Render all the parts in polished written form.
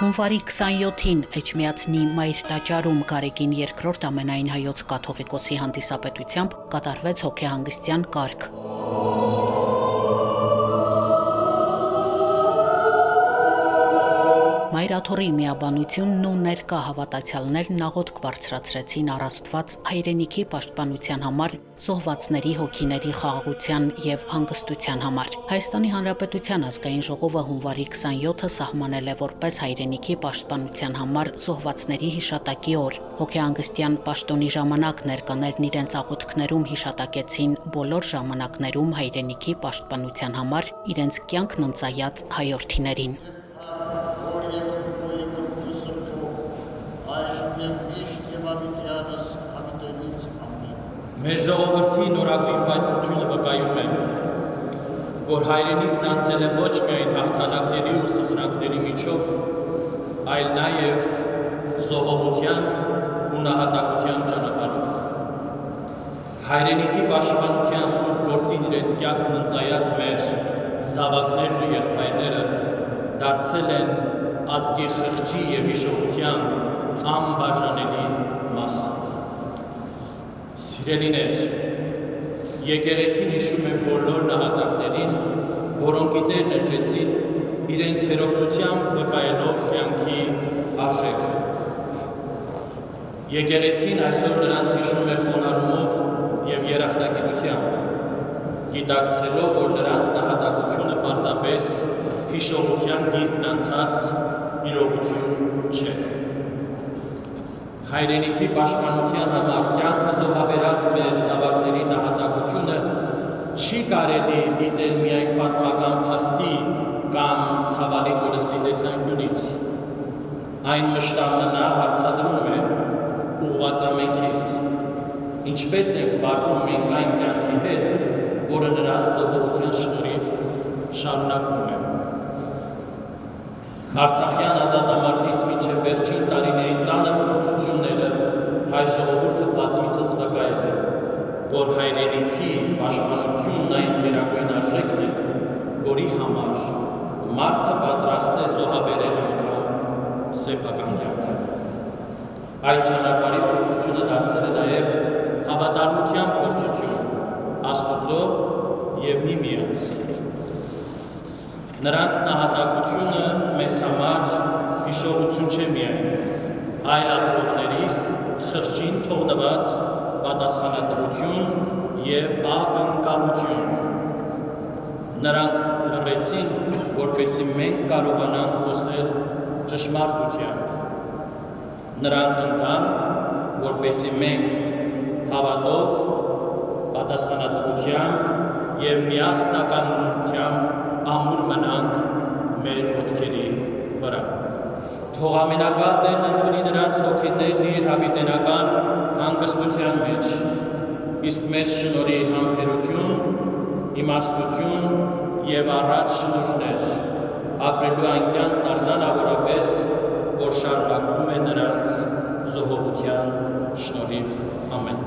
Հունվարի 27-ին Էջմիածնի Մայր տաճարում Գարեգին II ամենայն հայոց կաթողիկոսի հանդիսապետությամբ կատարվեց հոգեհանգստյան կարգ։ Մայրաթորի միաբանությունն ու ներկա հավատացյալներն աղոթք բարձրացրեցին առ Աստված հայրենիքի պաշտպանության համար, զոհվածների հոգիների խաղաղության և հանգստության համար։ Հայաստանի Հանրապետության ազգային ժողովը հունվարի 27-ը սահմանել է որպես հայրենիքի պաշտպանության համար զոհվածների հիշատակի օր։ Հոգեհանգստյան պաշտոնի ժամանակ ներկաներն իրենց աղոթքներում հիշատակեցին բոլոր ժամանակներում հայրենիքի պաշտպանության համար իրենց կյանքն ընծայած հայրենիներին։ Մեր ժողովրդի նորագույն պատմությունը վկայում է, որ հայրենիքն անցել է ոչ միայն հաղթանակների ու սխրանքների միջով, այլ նաև զոհողության ու նահատակության ճանապարհով։ Հայրենիքի պաշտպանության սուրբ գործին իրենց կյանքն ընծայած մեր զավակներն ու եղբայրները դարձել են ազգի խղճի և հիշողության անբաժանելի մասը։ Սիրելիներ, եկեղեցին հիշում է բոլոր նահատակներին, որոնք իդեր նջեցին իրենց հերոսությամբ վկայելով կյանքի արժեքը։ Եկեղեցին այսօր նրանց հիշում է խոնարհումով և երախտագիտությամբ, գիտակցելով, որ նրանց նահատակությունը պարզապես հիշողության գիրկն անցած իրողություն չէ։ Հայրենիքի պաշտպանության համար կյանքը զոհաբերած մեր զավակների նահատակությունը չի կարելի դիտել միայն պատմական փաստի կամ ցավալի կորստի տեսանկյունից։ Այն մշտամնա հարցադրում է ուղղված ամենքիս, ինչպես ենք վարվում մենք այն կյանքի հետ, որը նրանց զոհողության շնորհիվ շարունակվում է։ Արցախյան ազատամարտից մինչև վերջին տարիների ծանր փորձությունները հայ ժողովուրդը բազմիցս վկայել է, որ հայրենիքի պաշտպանությունն այն գերագույն արժեքն է, որի համար մարդը պատրաստ է զոհաբերել անգամ սեփական կյանքը։ Այդ ճանապարհի փորձությունը դարձել է նաև հավատարմության փորձություն Աստուծո և միմյանց։ Նրանց նահատակությունը մեզ համար հիշողություն չէ միայն, այլ ապրողներիս խղճին թողնված պատասխանատվություն և ակնկալություն։ Նրանք լռեցին, որպեսզի մենք կարողանանք խոսել ճշմարտությամբ։ Նրանք ընկան, որպեսզի մենք հավատով, պատասխանատվությամբ և միասնականությամբ ամուր մնանք մեր ոտքերի վրա։ Թող ամենակալ Տերն ընդունի նրանց հոգիներն իր հավիտենական հանգստության մեջ, իսկ մեզ շնորհի համբերություն, իմաստություն և առաջ շնորհներ, ապրելու այն կյանքն արժանավորապես, որ շարունակվում է նրանց զոհողության շնորհիվ։ Ամեն։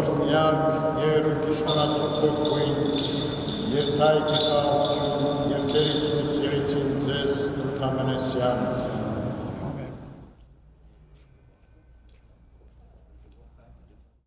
Օրհնյալ Երու Քրիստոնացու Քրիստոին, երթայք եկաղություն և Տեր Հիսուս եղեցին ձեզ ընդհանրեսյան։